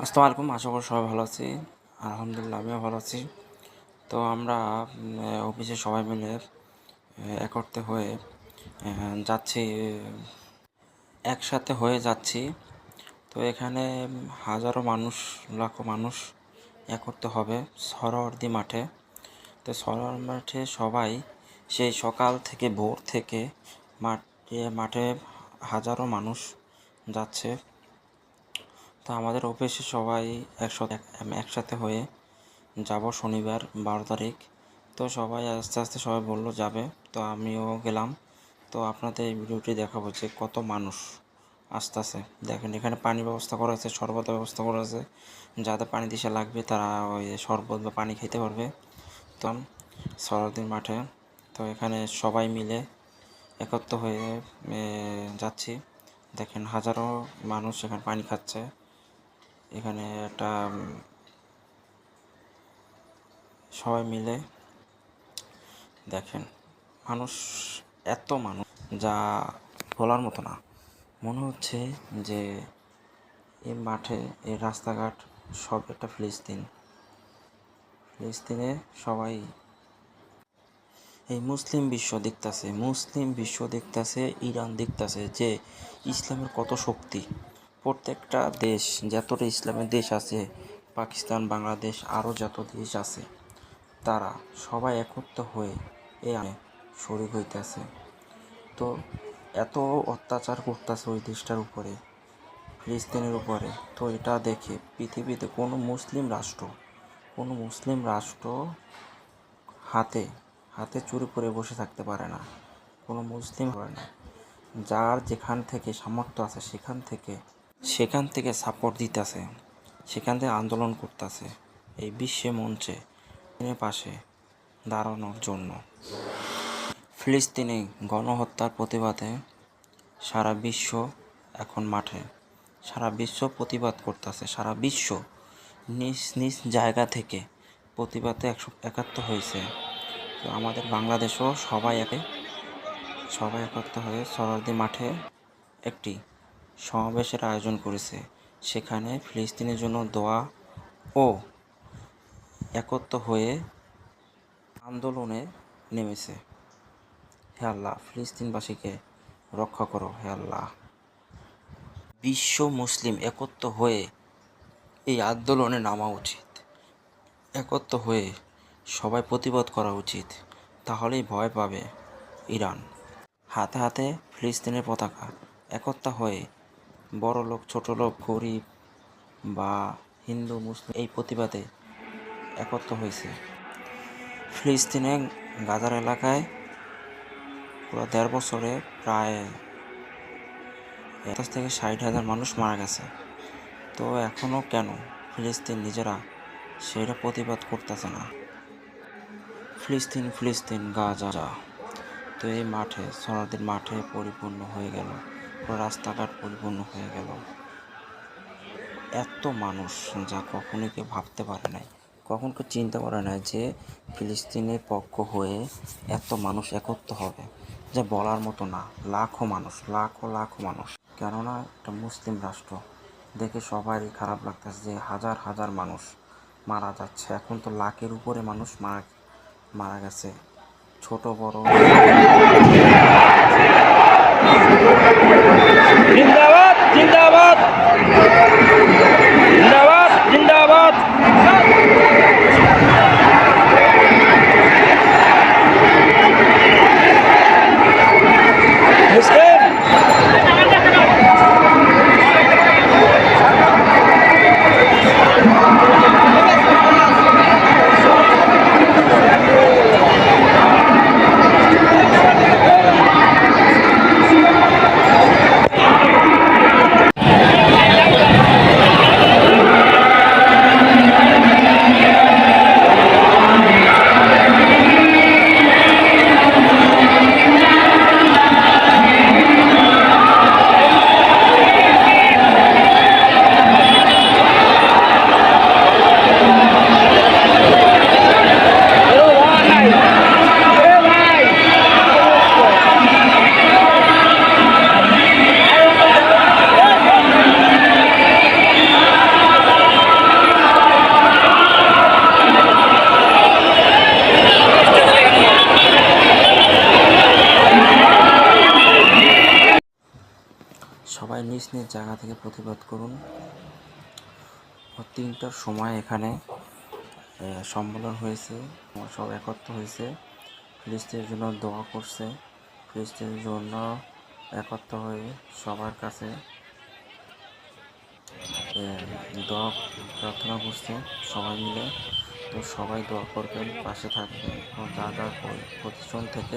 আসসালামু আলাইকুম। আশা করি সবাই ভালো আছি। আলহামদুলিল্লাহ আমিও ভালো আছি। তো আমরা অফিসে সবাই মিলে একত্রে হয়ে যাচ্ছি, একসাথে হয়ে যাচ্ছি। তো এখানে হাজারো মানুষ, লাখো মানুষ একত্রে হবে সরোয়ার্দী মাঠে। তো সরোয়ার মাঠে সবাই সেই সকাল থেকে ভোর থেকে মাঠে হাজারো মানুষ যাচ্ছে। তো আমাদের অফিসে সবাই একসাথে হয়ে যাব শনিবার 12 তারিখ। তো সবাই আস্তে আস্তে সবাই বললো যাবে, তো আমিও গেলাম। তো আপনাদের এই ভিডিওটি দেখাবো যে কত মানুষ আসতেছে। দেখেন এখানে পানি ব্যবস্থা করা আছে, শরবতের ব্যবস্থা করা আছে, যাদের পানি দিশা লাগবে তারা ওই শরবত বা পানি খেতে পারবে। তো সরদিন মাঠে, তো এখানে সবাই মিলে একত্র হয়ে যাচ্ছি। দেখেন হাজারো মানুষ এখানে পানি খাচ্ছে। এখানে একটা সবাই মিলে দেখেন মানুষ, এত মানুষ যা বলার মতো না। মনে হচ্ছে যে এই মাঠে, এই রাস্তাঘাট সব একটা ফিলিস্তিনে সবাই এই মুসলিম বিশ্ব দেখতাছে, ইরান দেখতাছে যে ইসলামের কত শক্তি। প্রত্যেকটা দেশ, যতটা ইসলামের দেশ আছে, পাকিস্তান, বাংলাদেশ, আরও যত দেশ আছে, তারা সবাই একত্র হয়ে শরিক হইতেছে। তো এত অত্যাচার করতেছে ওই দেশটার উপরে, ফিলিস্তিনের উপরে। তো এটা দেখে পৃথিবীতে কোনো মুসলিম রাষ্ট্র হাতে হাতে চুরি করে বসে থাকতে পারে না। কোনো মুসলিম পারে না। যার যেখান থেকে সামর্থ্য আছে সেখান থেকে সাপোর্ট দিতেছে, সেখান থেকে আন্দোলন করতেছে এই বিশ্বে মঞ্চে পাশে দাঁড়ানোর জন্য। ফিলিস্তিনি গণহত্যার প্রতিবাদে সারা বিশ্ব এখন মাঠে, সারা বিশ্ব প্রতিবাদ করতেছে। সারা বিশ্ব নিজ নিজ জায়গা থেকে প্রতিবাদে একাত্ম হয়েছে। তো আমাদের বাংলাদেশও সবাই একত্র হয়ে সরোয়ার্দী মাঠে একটি সমাবেশের আয়োজন করেছে। সেখানে ফিলিস্তিনের জন্য দোয়া ও একত্র হয়ে আন্দোলনে নেমেছে। হে আল্লাহ, ফিলিস্তিনবাসীকে রক্ষা করো হে আল্লাহ। বিশ্ব মুসলিম একত্র হয়ে এই আন্দোলনে নামা উচিত। একত্র হয়ে সবাই প্রতিবাদ করা উচিত, তাহলেই ভয় পাবে ইরান। হাতে হাতে ফিলিস্তিনের পতাকা, একত্র হয়ে বড় লোক, ছোট লোক, গরিব বা হিন্দু মুসলিম এই প্রতিবাদে একত্র হয়েছে। ফিলিস্তিনে গাজার এলাকায় পুরো 1.5 বছরে প্রায় 50 থেকে 60,000 মানুষ মারা গেছে। তো এখনও কেন ফিলিস্তিন নিজেরা সেটা প্রতিবাদ করতেছে না? ফিলিস্তিন গাজা। তো এই মাঠে, সরোয়ার্দীর মাঠে পরিপূর্ণ হয়ে গেল, পুরো রাস্তাঘাট পরিপূর্ণ হয়ে গেল। এত মানুষ যা কখনো কেউ ভাবতে পারে নাই, কখন কেউ চিন্তা করে নাই যে ফিলিস্তিনের পক্ষ হয়ে এত মানুষ একত্র হবে, যা বলার মতো না। লাখো মানুষ। কেননা একটা মুসলিম রাষ্ট্র দেখে সবারই খারাপ লাগতেছে যে হাজার হাজার মানুষ মারা যাচ্ছে। এখন তো লাখের উপরে মানুষ মারা গেছে, ছোট বড়। জিন্দাবাদ জিন্দাবাদ জিন্দাবাদ জিন্দাবাদ। নিজ নিজ জায়গা থেকে প্রতিবাদ করুন। 3টার সময় এখানে সম্মেলন হয়েছে, সব একত্র হয়েছে, ফিলিস্তিনের জন্য দোয়া করছে, ফিলিস্তিনের জন্য একত্র হয়ে সবার কাছে দোয়া প্রার্থনা করছে সবাই মিলে। তো সবাই দোয়া করবেন, পাশে থাকবেন, এবং যা যা প্রতিষ্ঠান থেকে